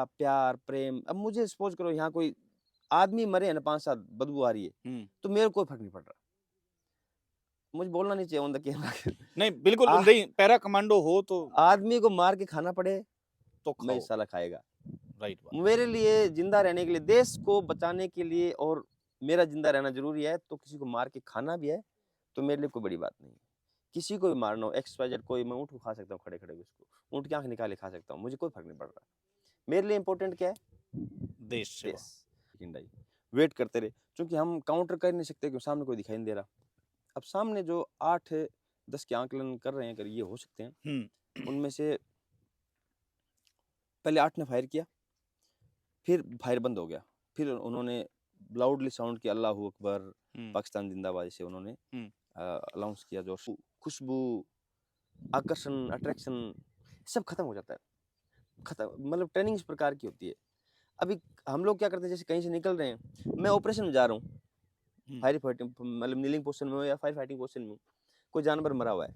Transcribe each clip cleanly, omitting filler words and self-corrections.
प्यार, प्रेम। अब मुझे सपोज़ करो यहाँ कोई आदमी मरे है ना 5-7 बदबू आ रही है, तो मेरे को कोई फ़र्क नहीं पड़ रहा। मुझे बोलना नहीं चाहिए ऑन द कैमरा नहीं, बिल्कुल आ नहीं, पैरा कमांडो हो तो आदमी को मार के खाना पड़े, तो मैं खाओ। साला खाएगा। राइट बात। मेरे लिए ज़िंदा रहने के लिए, देश को बचाने के लिए और मेरा ज़िंदा रहना ज़रूरी है, तो किसी को मार के खाना भी है, तो मेरे लिए कोई बड़ी बात नहीं है। किसी को भी मारना हो, एक्स, वाई, ज़ेड कोई, मैं ऊँट को खा सकता हूँ खड़े-खड़े उसको। ऊँट की आँख निकाल के खा सकता हूँ, मुझे कोई फ़र्क नहीं पड़ रहा। मेरे लिए इम्पोर्टेंट क्या है? देश सेवा। देश। हिंडाई वेट करते रहे, क्योंकि हम काउंटर कर नहीं सकते क्योंकि सामने कोई दिखाई नहीं दे रहा। अब सामने जो 8-10 के आंकलन कर रहे हैं, अगर ये हो सकते हैं, हुँ। उनमें से पहले 8 ने फायर किया, फिर फायर बंद हो गया। फिर उन्होंने लाउडली साउंड किया अल्लाहू अकबर, हुँ, पाकिस्तान जिंदाबाद से उन्होंने हुँ। अनाउंस किया। जो खुशबू, आकर्षण, अट्रैक्शन सब खत्म हो जाता है। खत्म मतलब ट्रेनिंग इस प्रकार की होती है। अभी हम लोग क्या करते हैं, जैसे कहीं से निकल रहे हैं, मैं ऑपरेशन में जा रहा हूँ, हुँ। फायर फाइटिंग मतलब नीलिंग पोजीशन में हो या फायर फाइटिंग पोजीशन में हूँ, कोई जानवर मरा हुआ है,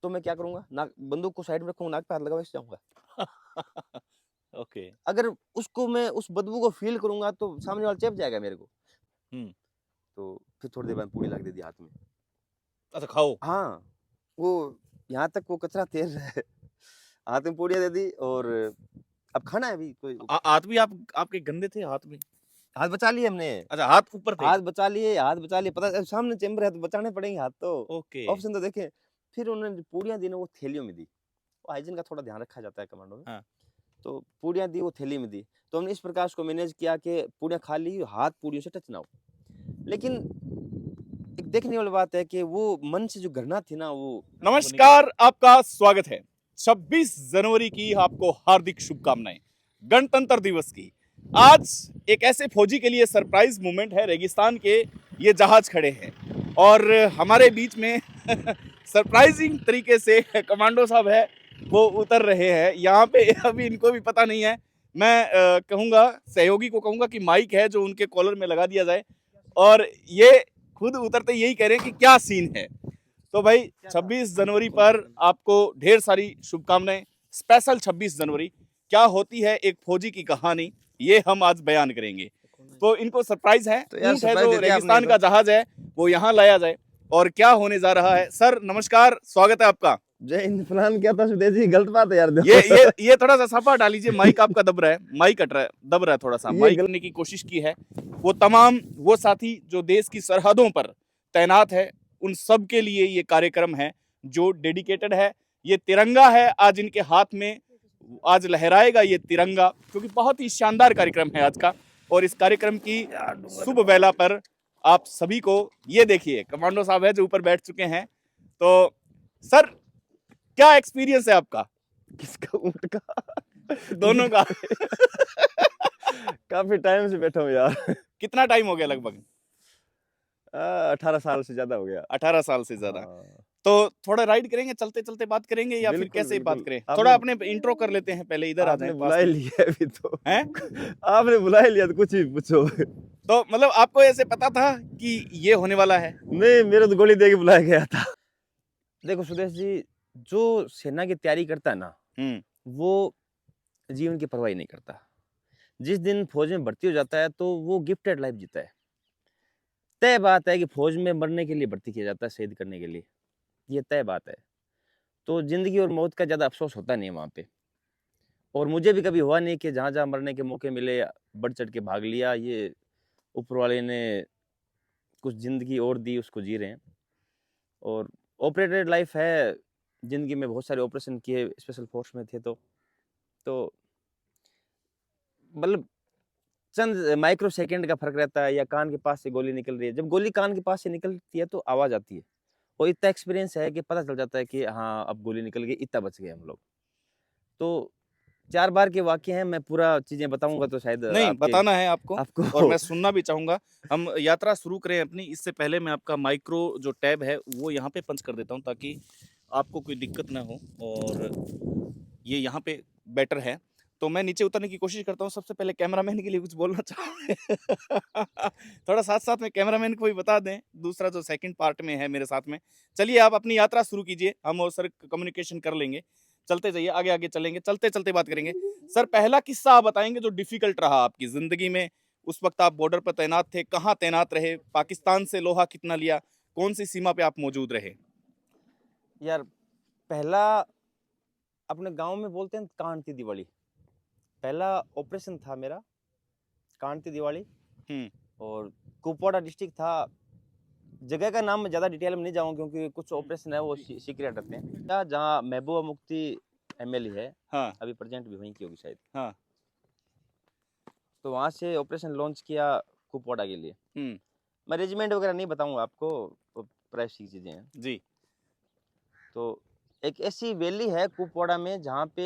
तो मैं क्या करूँगा? नाक बंदूक को साइड में रखूँगा, नाक पे हाथ लगा के जाऊँगा। ओके। अगर उसको मैं उस बदबू को फ़ील करूँगा तो सामने वाला चेप जाएगा मेरे को। हुँ। तो फिर थोड़ी देर बाद पूड़ी ला के दे दी हाथ में। अच्छा खाओ। हाँ, वो यहाँ तक वो कचरा तैर रहा है। हाथ में पूड़ियाँ दे दी और अब खाना है अभी कोई हाथ भी आपके गंदे थे हाथ भी? हाथ बचा लिए हमने। अच्छा हाथ ऊपर थे। हाथ बचा लिए पता सामने चैम्बर है तो बचाने पड़ेंगे हाथ तो। ओके। ऑप्शन तो देखें। फिर उन्होंने जो पूड़ियाँ दी ना वो थैलियों में दी। वो हाइजीन का थोड़ा ध्यान रखा जाता है कमांडो में। हाँ। तो पूड़ियाँ दी वो थैली में दी। तो हमने इस प्रकार उसको मैनेज किया कि पूड़ियाँ खा ली, हाथ पूड़ियों से टच ना हो। लेकिन एक देखने वाली बात है कि वो मन से जो घृणा थी ना वो निकल नमस्कार, आपका स्वागत है। 26 जनवरी की आपको हार्दिक शुभकामनाएं। गणतंत्र दिवस की आज एक ऐसे फौजी के लिए सरप्राइज मोमेंट है। रेगिस्तान के ये जहाज खड़े हैं और हमारे बीच में सरप्राइजिंग तरीके से कमांडो साहब है वो उतर रहे हैं यहाँ पे। अभी इनको भी पता नहीं है। मैं कहूँगा सहयोगी को कहूँगा कि माइक है जो उनके कॉलर में लगा दिया जाए और ये खुद उतरते यही कह रहे हैं कि क्या सीन है। तो भाई 26 जनवरी पर आपको ढेर सारी शुभकामनाएं। स्पेशल 26 जनवरी क्या होती है एक फौजी की कहानी, ये हम आज बयान करेंगे। तो इनको सरप्राइज है, तो यार ऊंट है सरप्राइज जो दे दिया आपने ये रेगिस्तान तो। का जहाज है वो यहाँ लाया जाए और क्या होने जा रहा है। सर नमस्कार, स्वागत है आपका। जय हिंद फलान क्या था सुदेश जी, गलत बात है यार ये देखो। ये ये थोड़ा सा सफा डालीजिए, माइक आपका दब रहा है, माइक कट रहा है, दब रहा है थोड़ा सा। ये माइक गलत करने की कोशिश की है। वो तमाम वो साथी जो देश की सरहदों पर तैनात है उन सब के लिए ये कार्यक्रम है जो डेडिकेटेड है। ये तिरंगा है आज इनके हाथ में, आज लहराएगा ये तिरंगा क्योंकि बहुत ही शानदार कार्यक्रम है आज का। और इस कार्यक्रम की शुभ वेला पर आप सभी को ये देखिए कमांडो साहब है जो ऊपर बैठ चुके हैं। तो सर क्या एक्सपीरियंस है आपका? किसका ऊँट का? दोनों ऊँट का। काफ़ी टाइम से बैठा हूँ यार। कितना टाइम हो गया लगभग? 18 साल से ज़्यादा हो गया। 18 साल से ज्यादा। हाँ, तो थोड़ा राइड करेंगे, चलते चलते बात करेंगे या फिर बिल्कुल, कैसे बात बिल्कुल। करें? थोड़ा आपने अपने इंट्रो कर लेते हैं, पहले इधर आ जाएं आपने पास बुला ही में। लिया है अभी तो। हैं? आपने बुला ही लिया तो कुछ भी पूछो। तो मतलब आपको ऐसे पता था कि ये होने वाला है? नहीं, मेरे तो गोली दे के बुलाया गया था। देखो सुदेश जी, जो सेना की तैयारी करता है ना, हम्म। वो जीवन की परवाह नहीं करता। जिस दिन फौज में भर्ती हो जाता है तो वो गिफ्टेड लाइफ जीता है। तय बात है कि फौज में मरने के लिए भर्ती किया जाता है, शहीद करने के लिए। ये तय बात है। तो ज़िंदगी और मौत का ज़्यादा अफ़सोस होता नहीं है वहाँ पे। और मुझे भी कभी हुआ नहीं कि जहाँ-जहाँ मरने के मौके मिले, बढ़-चढ़ के भाग लिया। ये ऊपर वाले ने कुछ ज़िंदगी और दी, उसको जी रहे हैं। और ऑपरेटेड लाइफ़ है, ज़िंदगी में बहुत सारे ऑपरेशन किए, स्पेशल फ़ोर्स में थे तो मतलब चंद माइक्रो सेकंड का फ़र्क रहता है या कान के पास से गोली निकल रही है। जब गोली कान के पास से निकलती है तो आवाज़ आती है। और इतना एक्सपीरियंस है कि पता चल जाता है कि हाँ, अब गोली निकल गई, इतना बच गए हम लोग। तो 4 बार के वाक़ये हैं, मैं पूरा चीज़ें बताऊँगा तो शायद नहीं, आपके बताना है आपको और आपको मैं सुनना भी चाहूंगा। हम यात्रा शुरू करें अपनी, इससे पहले मैं आपका माइक्रो जो टैब है वो यहाँ पे पंच कर देता हूँ ताकि आपको कोई दिक्कत ना हो। और ये यहाँ पे बेटर है। तो मैं नीचे उतरने की कोशिश करता हूँ। सबसे पहले कैमरामैन के लिए कुछ बोलना चाहूँगा। थोड़ा साथ-साथ में कैमरामैन को भी बता दें, दूसरा जो सेकंड पार्ट में है मेरे साथ में। चलिए आप अपनी यात्रा शुरू कीजिए, हम और सर कम्युनिकेशन कर लेंगे। चलते जाइए, आगे आगे चलेंगे, चलते चलते बात करेंगे। सर, पहला किस्सा आप बताएंगे जो डिफिकल्ट रहा आपकी जिंदगी में। उस वक्त आप बॉर्डर पर तैनात थे, कहाँ तैनात रहे, पाकिस्तान से लोहा कितना लिया, कौन सी सीमा पे आप मौजूद रहे? यार, पहला अपने गांव में बोलते हैं कांटी दिवाली। पहला ऑपरेशन था मेरा कांटी दिवाली। हम्म। और कुपवाड़ा डिस्ट्रिक्ट था। जगह का नाम मैं ज़्यादा डिटेल में नहीं जाऊँगा क्योंकि कुछ ऑपरेशन है वो सीक्रेट रहते हैं। जहाँ महबूबा मुफ्ती एमएलए है, हाँ अभी प्रेजेंट भी वहीं की होगी शायद। हाँ। तो वहाँ से ऑपरेशन लॉन्च किया कुपवाड़ा के लिए। हम्म। मैं रेजिमेंट वगैरह नहीं बताऊंगा आपको, प्राइवेसी की चीज़ें हैं। जी। तो एक ऐसी वैली है कुपवाड़ा में जहाँ पे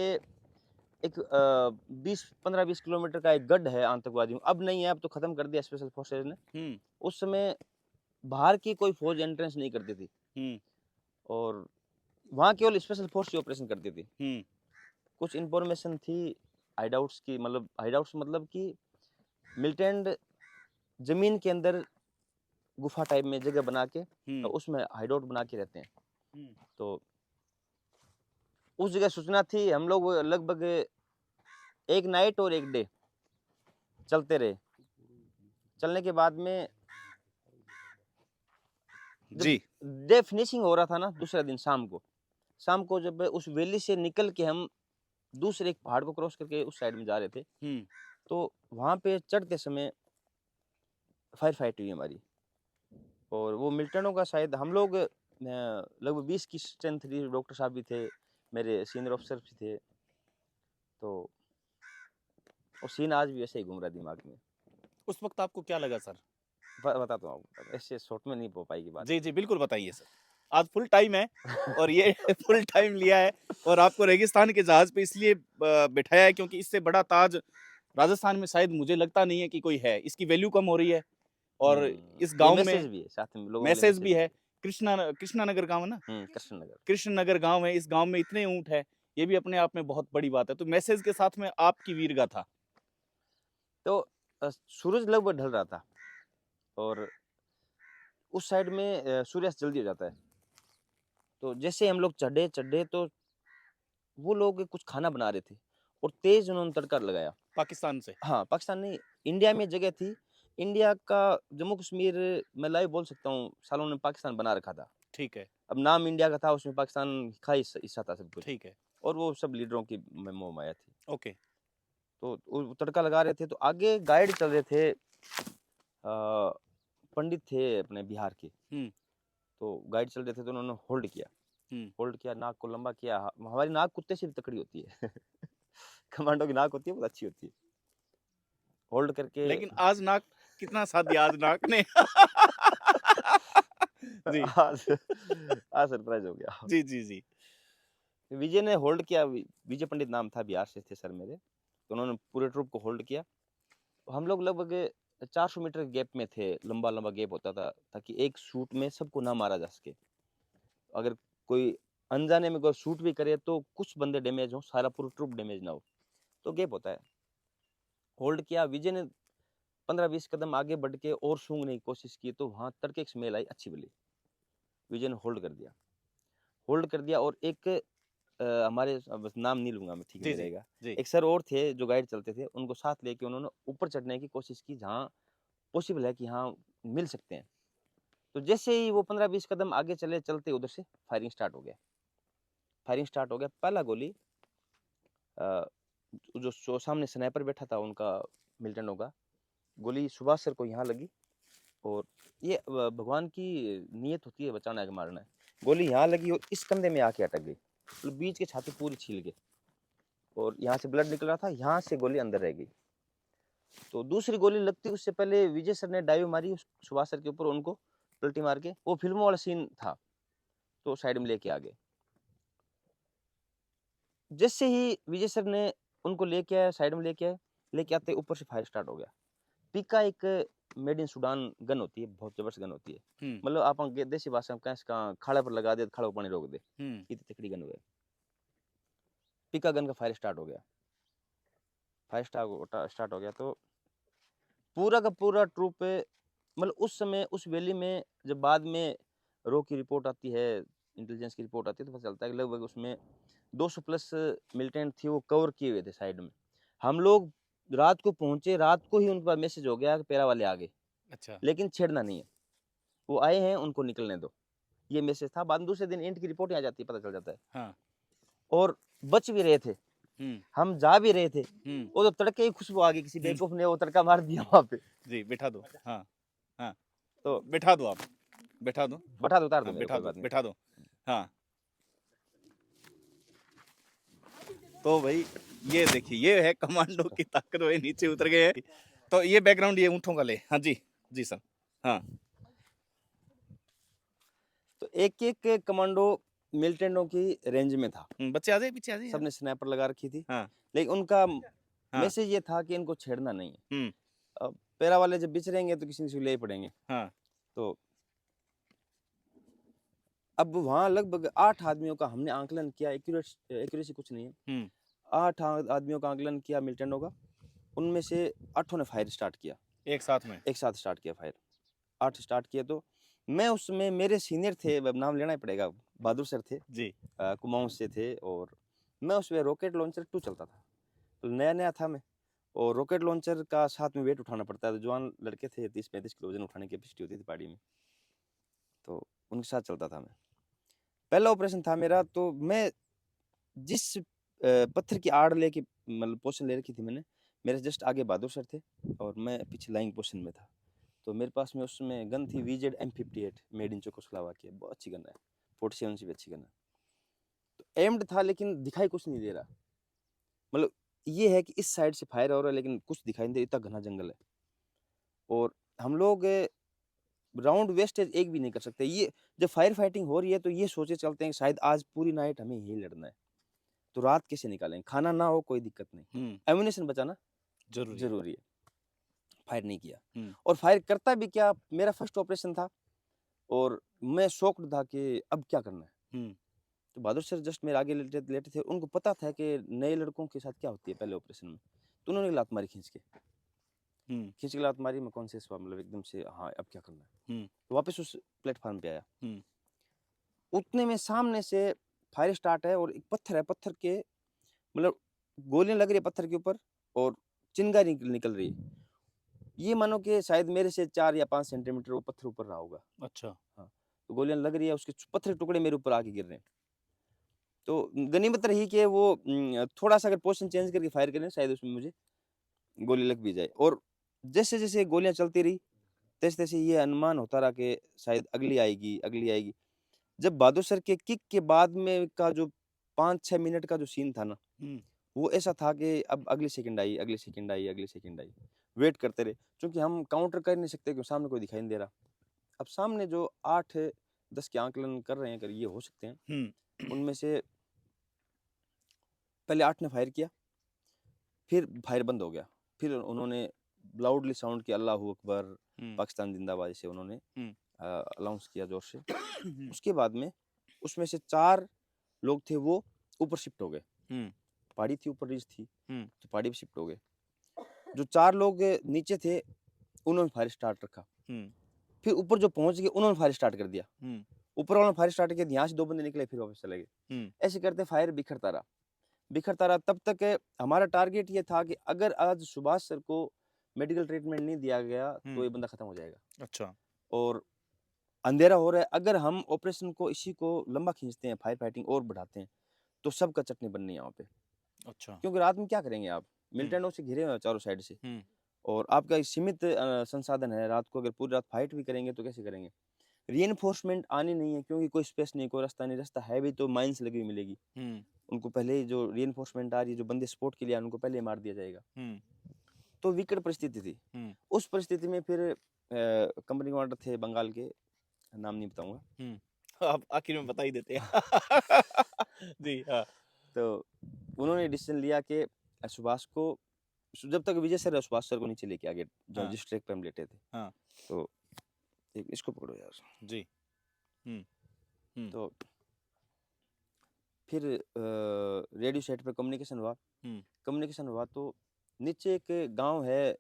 एक 15-20 किलोमीटर का एक गढ़ है आतंकवादियों। अब नहीं है, अब तो खत्म कर दिया स्पेशल फोर्सेज ने। हम्म। उस समय बाहर की कोई फौज एंट्रेंस नहीं करती थी हम्म। और वहाँ केवल स्पेशल फोर्स ही ऑपरेशन करती थी। हम्म। कुछ इंफॉर्मेशन थी हाइडआउट्स की, मतलब हाइडआउट्स मतलब कि मिलिटेंट जमीन के अंदर गुफा टाइप में जगह बना के और उसमें हाइडआउट बना के रहते हैं। तो उस जगह सूचना थी। हम लोग लगभग एक नाइट और एक डे चलते रहे। चलने के बाद में जब जी। डे फिनिशिंग हो रहा था ना, दूसरा दिन शाम को जब उस वैली से निकल के हम दूसरे एक पहाड़ को क्रॉस करके उस साइड में जा रहे थे, तो वहाँ पे चढ़ते समय फायर फाइट हुई हमारी। और वो मिलिटेंटों का शायद हम लोग लगभग 20 की स्ट्रेंथ थी। डॉक्टर साहब भी थे, मेरे सीनियर ऑफिसर भी थे। तो वो सीन आज भी वैसे ही घूम रहा है दिमाग में। उस वक्त आपको क्या लगा सर? बताता हूँ आपको, ऐसे शॉर्ट में नहीं हो पाएगी बात। जी जी, बिल्कुल बताइए सर। आज फुल टाइम है और ये फुल टाइम लिया है और आपको रेगिस्तान के जहाज पे इसलिए बिठाया है क्योंकि इससे बड़ा ताज राजस्थान में शायद मुझे लगता नहीं है कि कोई है। इसकी वैल्यू कम हो रही है और इस ये गांव मैसेज में भी है साथ में, लोगों के लिए मैसेज भी है। भी कृष्णा नगर गांव है ना? कृष्णनगर। कृष्ण नगर गांव है, इस गांव में इतने ऊंट है, ये भी अपने आप में बहुत बड़ी बात है। तो मैसेज के साथ में आपकी वीरगाथा। तो सूरज लगभग ढल रहा था और उस साइड में सूर्यास्त जल्दी हो जाता है। तो जैसे हम लोग चढ़े तो वो लोग कुछ खाना बना रहे थे और तेज उन्होंने तड़का लगाया। पाकिस्तान से? हाँ, पाकिस्तान नहीं, इंडिया में जगह थी। इंडिया का जम्मू कश्मीर मैं लाइव बोल सकता हूँ, सालों ने पाकिस्तान बना रखा था। ठीक है। अब नाम इंडिया का था, उसमें पाकिस्तान का हिस्सा था सब कुछ। ठीक है। और वो सब लीडरों की मोह माया थी। ओके। तो वो तड़का लगा रहे थे तो आगे गाइड चल रहे थे, पंडित थे अपने बिहार के। तो गाइड चल रहे थे तो उन्होंने होल्ड किया, नाक को लंबा किया। हमारी नाक कुत्ते से भी तकड़ी होती है कमांडो की नाक होती है, बहुत अच्छी होती है। होल्ड करके लेकिन आज नाक कितना साथ दिया आज नाक ने जी आज सरप्राइज हो गया। जी जी जी। विजय ने होल्ड किया, विजय पंडित नाम था, बिहार से थे सर मेरे। तो उन्होंने पूरे ट्रुप को होल्ड किया। हम लोग लगभग 400 मीटर गैप में थे, लंबा लंबा गैप होता था ताकि एक शूट में सबको ना मारा जा सके। अगर कोई अनजाने में कोई शूट भी करे तो कुछ बंदे डैमेज हो, सारा पूरा ट्रुप डैमेज ना हो, तो गैप होता है। होल्ड किया। विजय ने 15-20 कदम आगे बढ़ के और सूंघने की कोशिश की तो वहां तड़के एक स्मेल आई अच्छी भली। विजय ने होल्ड कर दिया और एक हमारे, बस नाम नहीं लूंगा मैं, ठीक जी नहीं जी रहेगा। जी। एक सर और थे जो गाइड चलते थे, उनको साथ लेके उन्होंने ऊपर चढ़ने की कोशिश की जहाँ पॉसिबल है कि हाँ मिल सकते हैं। तो जैसे ही वो 15-20 कदम आगे चले, चलते उधर से फायरिंग स्टार्ट हो गया। पहला गोली जो सामने स्नाइपर बैठा था उनका, मिलिटेंटों का, गोली सुभाष सर को यहाँ लगी। और ये भगवान की नियत होती है बचाना है कि मारना है। गोली यहाँ लगी और इस कंधे में आके अटक गई, मतलब बीच की छाती पूरी छील गई और यहाँ से ब्लड निकल रहा था, यहाँ से गोली अंदर रह गई। तो दूसरी गोली लगती उससे पहले विजय सर ने डाइव मारी उस सुभाष सर के ऊपर, उनको पलटी मार के। वो फिल्मों वाला सीन था तो साइड में लेके आ गए। जैसे ही विजय सर ने उनको लेके आया, साइड में लेके आते ऊपर से फायर स्टार्ट हो गया। पिका एक मेड इन सूडान गन होती है, बहुत जबरदस्त गन होती है। मतलब आप देसी भाषा में कहें खाड़ा पर लगा दे तो खाड़ा पानी रोक दे, इतनी तकड़ी गन हुई। पिका गन का फायर स्टार्ट हो गया। तो पूरा का पूरा ट्रूप, मतलब उस समय उस वैली में, जब बाद में रॉ की रिपोर्ट आती है, इंटेलिजेंस की रिपोर्ट आती है, तो पता चलता है कि लगभग उसमें 200 प्लस मिलिटेंट थी, वो कवर किए हुए थे साइड में। हम लोग रात को पहुंचे, रात को ही उन पर मैसेज हो गया कि पेरा वाले आ गए, अच्छा। लेकिन छेड़ना नहीं है, वो आए हैं उनको निकलने दो, ये मैसेज था। बाद में दूसरे दिन इंट की रिपोर्ट आ जाती है, पता चल जाता है। हाँ। और बच भी रहे थे, हम्म। हम जा भी रहे थे, हम्म। वो तो तड़के ही खुशबू आ गई, किसी बेवकूफ ने वो तड़का मार दिया वहां पे। जी बिठा दो। हाँ। हाँ। तो बिठा दो आप, बिठा दो। बैठा दो, उतार दो हाँ मेरे, बिठा कोई दो, बात नहीं। बिठा दो। हाँ। तो भाई ये देखिए, ये है कमांडो की ताकत, भाई नीचे उतर गए हैं। तो ये बैकग्राउंड ये ऊँटों का ले। हाँ जी, जी सर। हाँ। तो एक एक कमांडो मिलिटेंटों की रेंज में था, बच्चे आ जाइए, पीछे आ जाइए। सबने स्नाइपर लगा रखी थी, हाँ। लेकिन उनका हाँ। मैसेज ये था कि इनको छेड़ना नहीं है। हम्म। अब पेरा वाले जब बिछड़ेंगे तो किसी न किसी को ले ही पड़ेंगे। हाँ। तो अब वहाँ लगभग 8 आदमियों का हमने आंकलन किया, एक्यूरेसी कुछ नहीं है। हम्म। 8 आदमियों का आंकलन किया मिलिटेंटों का, उनमें से 8 ने फायर स्टार्ट किया, एक साथ में। एक साथ स्टार्ट किया फायर। 8 स्टार्ट किए, तो मैं उसमें, मेरे सीनियर थे, अब नाम लेना ही पड़ेगा, बहादुर सर थे, जी। कुमाऊं से थे, और मैं उसमें रॉकेट लॉन्चर 2 चलता था, तो नया नया था मैं, और रॉकेट लॉन्चर का साथ में वेट उठाना पड़ता है, तो जवान लड़के थे, 30-35 किलो वजन उठाने की कैपेसिटी होती थी पहाड़ी में, तो उनके साथ चलता था मैं। पहला ऑपरेशन था मेरा, तो मैं जिस पत्थर की आड़ लेके, मतलब पोजीशन ले रखी थी मैंने, मेरे जस्ट आगे बहादुर सर थे और मैं पीछे लाइंग पोजीशन में था। तो मेरे पास में उसमें गन थी VZ M58 made in Czechoslovakia, बहुत अच्छी गन है, 47 से भी अच्छी गन है। तो एम्ड था लेकिन दिखाई कुछ नहीं दे रहा, मतलब ये है कि इस साइड से फायर हो रहा है लेकिन कुछ दिखाई नहीं दे रहा, इतना घना जंगल है, और हम लोग राउंड वेस्टेज एक भी नहीं कर सकते। ये जब फायर फाइटिंग हो रही है तो ये सोचे चलते हैं कि शायद आज पूरी नाइट हमें यही लड़ना है, तो रात कैसे निकालेंगे, खाना ना हो कोई दिक्कत नहीं, एम्यूनेशन बचाना जरूरी है। जरूरी है। फायर नहीं किया, हम्म। और फायर करता भी क्या, मेरा फर्स्ट ऑपरेशन था और मैं शॉक्ड था कि अब क्या करना है। हम्म। तो बहादुर सर जस्ट मेरे आगे लेटे लेटे थे, उनको पता था कि नए लड़कों के साथ क्या होती है पहले ऑपरेशन में, तो उन्होंने लात मारी खींच के लात मारी, मैं कॉन्शियस हुआ, मतलब एकदम से, हाँ अब क्या करना है, तो वापस उस प्लेटफॉर्म पे आया। उतने में सामने से फायर स्टार्ट है, और एक पत्थर है, पत्थर के मतलब गोलियां लग रही है पत्थर के ऊपर, और चिंगारी निकल रही है, ये मानो कि शायद मेरे से 4 या 5 सेंटीमीटर वो पत्थर ऊपर रहा होगा। अच्छा। हाँ, तो गोलियां लग रही है, उसके पत्थर के टुकड़े मेरे ऊपर आके गिर रहे हैं। तो गनीमत रही कि वो थोड़ा सा अगर पोजीशन चेंज करके फायर करें, शायद उसमें मुझे गोली लग भी जाए। और जैसे जैसे गोलियां चलती रही, तैसे तैसे ये अनुमान होता रहा कि शायद अगली आएगी, अगली आएगी। जब बहादुर सर के किक के बाद में का जो 5-6 मिनट का जो सीन था ना, वो ऐसा था कि अब अगली सेकंड आई, अगली सेकंड आई, अगली सेकंड आई, वेट करते रहे, क्योंकि हम काउंटर कर नहीं सकते क्योंकि सामने कोई दिखाई नहीं दे रहा। अब सामने जो 8-10 के आंकलन कर रहे हैं, अगर ये हो सकते हैं, उनमें से पहले 8 ने फायर किया, फिर फायर बंद हो गया, फिर उन्होंने लाउडली साउंड किया अल्लाहू अकबर, पाकिस्तान जिंदाबाद से उन्होंने अनाउंस किया जोर से। उसके बाद में उसमें से 4 लोग थे, वो ऊपर शिफ्ट हो गए, पहाड़ी थी ऊपर, रिज थी, तो पहाड़ी पे शिफ्ट हो गए। जो 4 लोग नीचे थे, उन्होंने फायर स्टार्ट रखा, फिर ऊपर जो पहुंच गए उन्होंने फायर स्टार्ट कर दिया, ऊपर वालों ने फायर स्टार्ट किया, यहाँ से 2 बंदे निकले, फिर वापस चले गए। ऐसे करते फायर बिखरता रहा। तब तक हमारा टारगेट ये था कि अगर आज सुभाष सर को मेडिकल ट्रीटमेंट नहीं दिया गया तो ये बंदा खत्म हो जाएगा। अच्छा। और अंधेरा हो रहा है, अगर हम ऑपरेशन को इसी को लंबा खींचते हैं, फायर फाइटिंग और बढ़ाते हैं, तो सबका चटनी बननी है यहाँ पे। अच्छा। क्योंकि रात में क्या करेंगे आप, मिलिटेंटों से घिरे हुए हैं चारों साइड से, और आपका एक सीमित संसाधन है, रात को अगर पूरी रात फाइट भी करेंगे तो कैसे करेंगे। रीइंफोर्समेंट आनी नहीं है, क्योंकि कोई स्पेस नहीं, कोई रास्ता नहीं, रास्ता है भी तो माइंस लगी हुई मिलेगी, उनको पहले ही जो रीइंफोर्समेंट आ रही है, जो बंदे सपोर्ट के लिए उनको पहले ही मार दिया जाएगा। तो विकट परिस्थिति थी। उस परिस्थिति में फिर कंपनी कमांडर थे बंगाल के, नाम नहीं बताऊंगा, आप आखिर में बता ही देते हैं। जी हाँ। तो उन्होंने डिसीजन लिया कि सुभाष को, जब तक विजय सर सुभाष सर को नीचे लेके आ गए, जो जिस ट्रैक पे हम लेटे थे, तो इसको पकड़ो यार जी। तो फिर रेडियो सेट पे कम्युनिकेशन हुआ, तो नीचे एक गांव है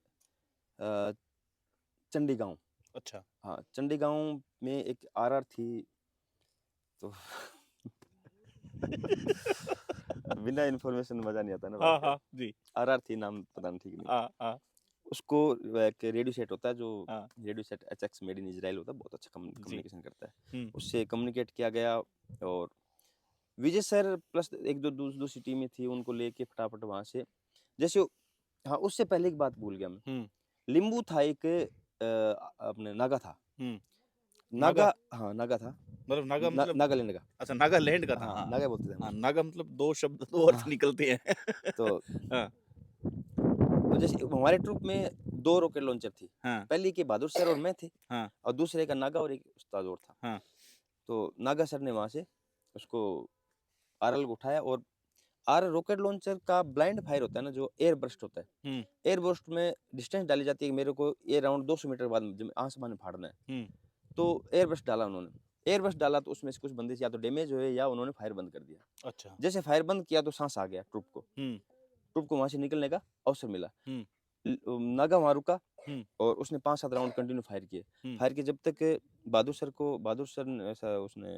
चंडी गांव। अच्छा। हाँ, चंडी गांव में एक RR थी, तो बिना इन्फॉर्मेशन मजा नहीं आता ना हाँ बात का। हाँ जी। आरआर थी, नाम पता नहीं ठीक नहीं। हाँ हाँ उसको एक रेडियो सेट होता है जो हाँ radio set hx made in Israel होता है, बहुत अच्छा जी। कम्युनिकेशन करता है। हम्म उससे कम्युनिकेट किया गया और विजय सर प्लस एक दो दूसरी टीमें थी, उनको लेके फटाफट वहां से जैसे। हाँ, उससे पहले एक बात भूल गया मैं। हम्म लिंबू था एक अपने नागा था। हम्म। नागा नागा, हाँ नागा था। मतलब नागा मतलब नागालैंड का। अच्छा नागालैंड का था। हाँ, हाँ नागा बोलते थे हम हाँ उसको। नागा मतलब दो शब्द दो अर्थ हाँ, निकलते हैं। तो हाँ जैसे हमारे ट्रुप में 2 रॉकेट लॉन्चर थी। हाँ पहली के बहादुर सर और मैं थे, हाँ और दूसरे का नागा और एक उस्ताद और था। हाँ तो नागा सर ने वहाँ से उसको आरएल को उठाया, और आर रॉकेट लॉन्चर का ब्लाइंड फायर होता है ना, जो एयर बर्स्ट होता है। हम्म एयर बर्स्ट में डिस्टेंस डाली जाती है कि मेरे को ये राउंड 200 मीटर बाद आसमान में फाड़ना है। हम्म तो एयर बर्स्ट डाला उन्होंने। एयर बर्स्ट डाला तो उसमें से कुछ बंदे या तो डैमेज हुए या उन्होंने फायर बंद कर दिया। अच्छा जैसे फायर बंद किया तो सांस आ गया ट्रुप को। हम्म ट्रुप को वहां से निकलने का अवसर मिला। हम्म नागा वहां रुका, हम्म और उसने 5-7 राउंड कंटिन्यू फायर किए। हम्म फायर किए जब तक बहादुर सर ने ऐसा उसने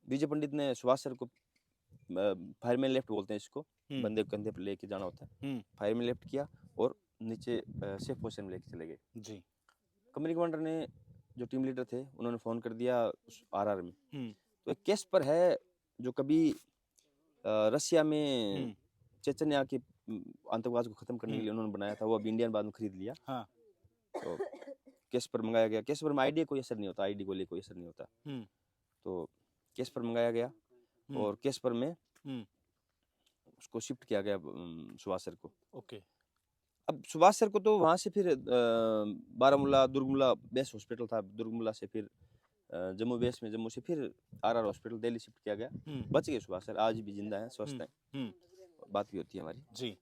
विजय पंडित ने सुभाष सर को फायरमैन लेफ्ट बोलते हैं इसको, हम्म बंदे को कंधे पर लेके जाना होता है। हम्म फायरमैन लेफ्ट किया और नीचे सेफ पोजीशन में लेके चले गए। जी कंपनी कमांडर ने, जो टीम लीडर थे, उन्होंने फ़ोन कर दिया उस आरआर में। हम्म तो एक केस पर है जो कभी रसिया में हम्म चेचन्या के आतंकवाद को खत्म करने के लिए उन्होंने बनाया था, वो अब इंडियन बाद में खरीद लिया। हाँ तो केस पर मंगाया गया। केस पर में आईडी कोई असर नहीं होता, आईडी गोली कोई असर नहीं होता। हम्म तो केस पर मंगाया गया, और केस पर में हम्म उसको शिफ्ट किया गया सुभाष सर को। ओके अब सुभाष सर को तो वहाँ से फिर बारामूला दुर्गमुला बेस हॉस्पिटल था, दुर्गमुला से फिर जम्मू बेस में, जम्मू से फिर आरआर हॉस्पिटल दिल्ली शिफ्ट किया गया। बच गए सुभाष सर, आज भी जिंदा हैं, स्वस्थ हैं, हम्म बात भी होती है हमारी। जी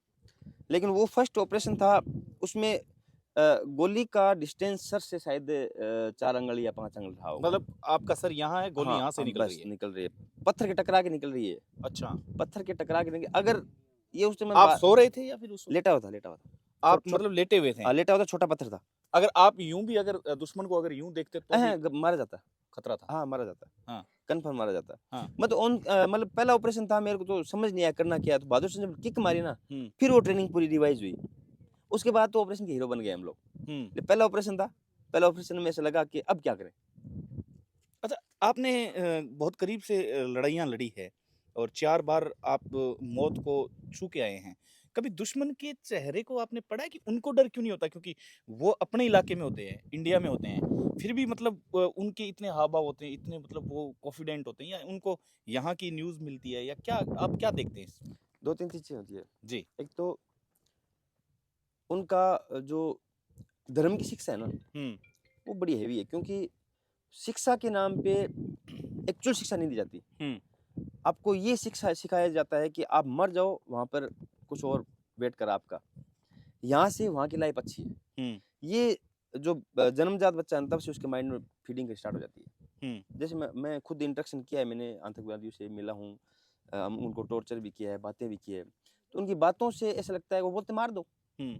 लेकिन वो फर्स्ट ऑपरेशन था, उसमें गोली का डिस्टेंस सर से शायद 4 अंगल या 5 अंगल रहा होगा। मतलब आपका सर यहाँ है गोली हाँ, यहाँ से हाँ, निकल बस रही है। निकल रही है, पत्थर के टकरा के निकल रही है। अच्छा पत्थर के टकरा के अगर ये उस समय आप सो रहे थे या फिर उस वक्त? लेटा हुआ था, लेटा हुआ था। आप मतलब लेटे हुए थे? लेटा हुआ था, छोटा पत्थर था। अगर आप यूं भी अगर दुश्मन को अगर यूं देखते तो भी मारा जाता। खतरा था। हाँ, मारा जाता। हाँ कन्फर्म मारा जाता। हाँ मतलब पहला ऑपरेशन था, मेरे को तो समझ नहीं आया करना क्या है। तो बहादुर सिंह ने जब किक मारी ना, हम्म फिर वो ट्रेनिंग पूरी रिवाइज हुई। उसके बाद तो ऑपरेशन के हीरो बन गए हम लोग। पहला ऑपरेशन था, पहला ऑपरेशन में ऐसा लगा कि अब क्या करें। अच्छा आपने बहुत करीब से लड़ाइयाँ लड़ी है और 4 बार आप मौत को छू के आए हैं। कभी दुश्मन के चेहरे को आपने पढ़ा है कि उनको डर क्यों नहीं होता? क्योंकि वो अपने इलाके में होते हैं, इंडिया में होते हैं, फिर भी मतलब उनके इतने हाव-भाव होते हैं, इतने मतलब वो कॉन्फिडेंट होते हैं, या उनको यहाँ की न्यूज़ मिलती है, या क्या आप क्या देखते हैं इसमें? 2-3 चीज़ें होती है। जी। एक तो उनका जो धर्म की शिक्षा है ना, हुँ, वो बड़ी हेवी है, क्योंकि शिक्षा के नाम पे एक्चुअल शिक्षा नहीं दी जाती। हुँ, आपको ये शिक्षा सिखाया जाता है कि आप मर जाओ, वहाँ पर कुछ और वेट करा आपका। यहाँ से वहाँ की लाइफ अच्छी है। हुँ, ये जो जन्मजात बच्चा है, तब से उसके माइंड में फीडिंग स्टार्ट हो जाती है। हुँ, जैसे मैं खुद इंटरेक्शन किया है, मैंने आतंकवादियों से मिला हूँ, उनको टॉर्चर भी किया है, बातें भी की है। तो उनकी बातों से ऐसा लगता है, वो बोलते मार दो, हुँ।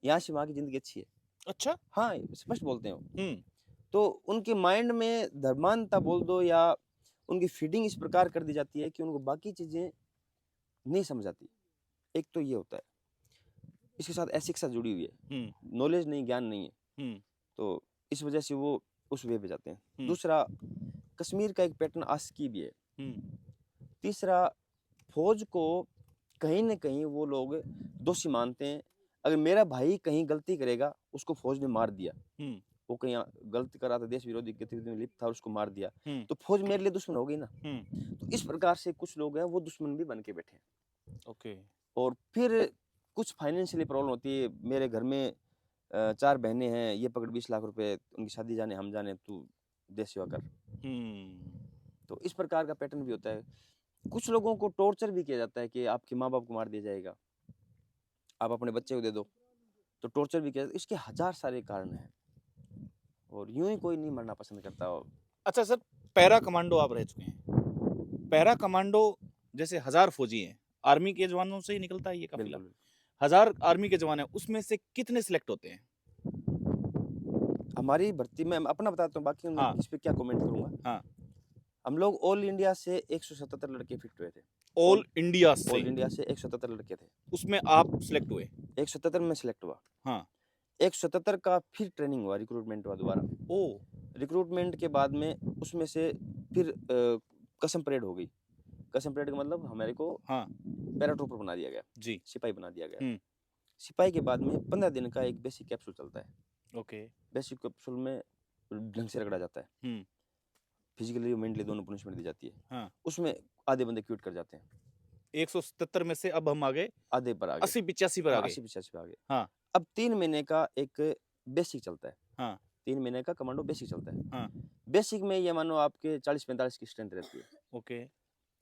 यहाँ से वहाँ की ज़िंदगी अच्छी है। अच्छा? हाँ, स्पष्ट बोलते हैं वो। हुँ, तो उनके माइंड में धर्मांधता बोल दो, या उनकी फीडिंग इस प्रकार कर दी जाती है कि उनको बाकी चीज़ें नहीं समझ आती। एक तो ये होता है। इसके साथ अशिक्षा जुड़ी हुई है। हुँ, नॉलेज नहीं, ज्ञान नहीं है। हुँ, तो इस वजह से वो उस वे पे जाते हैं। हुँ, दूसरा, कश्मीर का एक पैटर्न आशिकी भी है। हुँ, तीसरा, फौज को कहीं न कहीं वो लोग दोषी मानते हैं। अगर मेरा भाई कहीं गलती करेगा, उसको फौज ने मार दिया, हुँ, वो कहीं गलती कर रहा था, देश विरोधी गतिविधि में लिप्त था और उसको मार दिया, हुँ, तो फौज मेरे लिए दुश्मन हो गई ना। हुँ। तो इस प्रकार से कुछ लोग हैं, वो दुश्मन भी बन के बैठे हैं। ओके। और फिर कुछ फाइनेंशियली प्रॉब्लम होती है। मेरे घर में 4 बहनें हैं, ये पकड़ 20 लाख रुपए, उनकी शादी जाने हम जाने, तू देश सेवा कर। हुँ, तो इस प्रकार का पैटर्न भी होता है। कुछ लोगों को टॉर्चर भी किया जाता है कि आपके माँ-बाप को मार दिया जाएगा, आप अपने बच्चे को दे दो, तो टॉर्चर भी किया जाता है। इसके हज़ार सारे कारण हैं, और यूँ ही कोई नहीं मरना पसंद करता। और अच्छा सर, पैरा कमांडो आप रह चुके हैं। पैरा कमांडो जैसे 1000 फौजी हैं, आर्मी के जवानों से ही निकलता है ये काफ़िला। बिल्कुल, 1000 आर्मी के जवान हैं, उसमें से कितने सिलेक्ट होते हैं? हमारी भर्ती में, मैं अपना बताता हूँ, बाकी मैं हाँ, इस पे क्या कमेंट करूँगा। हाँ, हम लोग ऑल इंडिया से 177 लड़के फिट हुए थे। ऑल इंडिया ऑल से इंडिया से 177 लड़के थे। उसमें आप सिलेक्ट हुए? 177 में सिलेक्ट हुआ। हाँ। 177 का फिर ट्रेनिंग हुआ, रिक्रूटमेंट हुआ दोबारा। ओह! रिक्रूटमेंट के बाद में उसमें से फिर कसम परेड हो गई। कसम परेड का मतलब हमारे को हाँ, पैराट्रूपर बना दिया गया, जी। सिपाही बना दिया गया। हुँ, सिपाही के बाद में 15 दिन का एक बेसिक कैप्सूल चलता है। ओके। बेसिक कैप्सूल में ढंग से रगड़ा जाता है। हुँ, फिजिकली और मेंटली दोनों पनिशमेंट दी जाती है। हाँ। उसमें आधे बंदे क्विट कर जाते हैं, 177 में से अब हम आ गए आधे पर आ गए। 80-85 पर आ हाँ, गए। 80-85 पे आ गए। हाँ, अब 3 महीने का एक बेसिक चलता है। हाँ, 3 महीने का कमांडो बेसिक चलता है। हाँ, बेसिक में ये मानो आपके 40-45 की स्ट्रेंथ रहती है। ओके।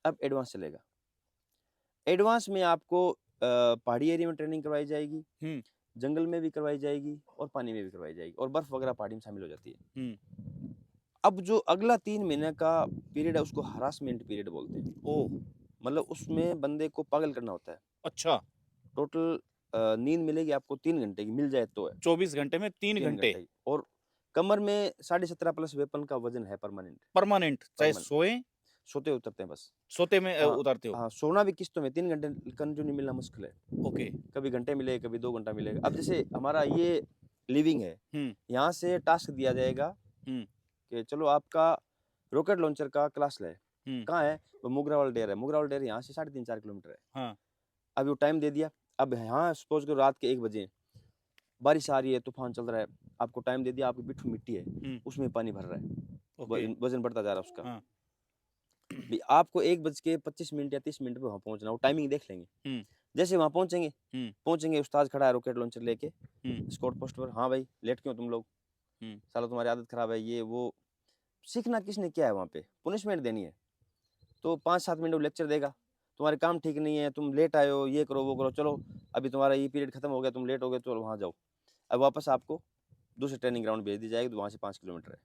अब एडवांस चलेगा। एडवांस में आपको पहाड़ी एरिया में ट्रेनिंग करवाई जाएगी, हुँ, जंगल में भी करवाई जाएगी और पानी में भी करवाई जाएगी और बर्फ वगैरह पहाड़ी में शामिल हो जाती है। हुँ, अब जो अगला 3 महीने का पीरियड है उसको हरासमेंट पीरियड बोलते हैं। ओह! मतलब उसमें बंदे को पागल करना होता है। अच्छा, टोटल नींद मिलेगी आपको 3 घंटे की, मिल जाए तो है। 24 घंटे में 3 3 घंटे घंटे की और कमर में 17.5 प्लस वेपन का वजन है परमानेंट। परमानेंट, चाहे परमानेंट सोएँ, सोते उतरते हैं बस। सोते में हाँ, उतारते हो? हाँ, सोना भी किस्तों में 3 घंटे कंटिन्यू मिलना मुश्किल है। ओके। कभी घंटे मिलेगा, कभी 2 घंटा मिलेगा। अब जैसे हमारा ये लिविंग है, हुँ, यहाँ से टास्क दिया जाएगा हुँ, कि चलो आपका रॉकेट लॉन्चर का क्लास ले। हुँ, कहाँ है? वो मुगरावाल डेयर है। मुगरावाल डेयर यहाँ से 3.5-4 किलोमीटर है। हाँ, अभी वो टाइम दे दिया। अब यहाँ सपोज़ करो रात के 1 बजे बारिश आ रही है, तूफ़ान चल रहा है। आपको टाइम दे दिया, आपकी पिट्ठू मिट्टी है, हुँ, उसमें पानी भर रहा है। ओके, वज़न बढ़ता जा रहा है उसका। हाँ, भी आपको 1:25 या 30 मिनट पे वहाँ पहुँचना है, वो टाइमिंग देख लेंगे। हुँ, जैसे वहाँ हुँ, पहुँचेंगे उस्ताद खड़ा है रॉकेट लॉन्चर लेके, हुँ, स्कॉट पोस्ट पर, हाँ भाई, लेट क्यों तुम लोग? हुँ, साला तुम्हारी आदत खराब है, ये वो। सीखना किसने क्या है वहाँ पे? पनिशमेंट देनी है। तो 5-7 मिनट वो लेक्चर देगा। तुम्हारे काम ठीक नहीं है, तुम लेट आए हो, ये करो, वो करो, चलो अभी तुम्हारा ये पीरियड खत्म हो गया, तुम लेट हो गए, चलो वहाँ जाओ। अब वापस आपको दूसरे ट्रेनिंग ग्राउंड भेज दी जाएगी, तो वहाँ से 5 किलोमीटर है।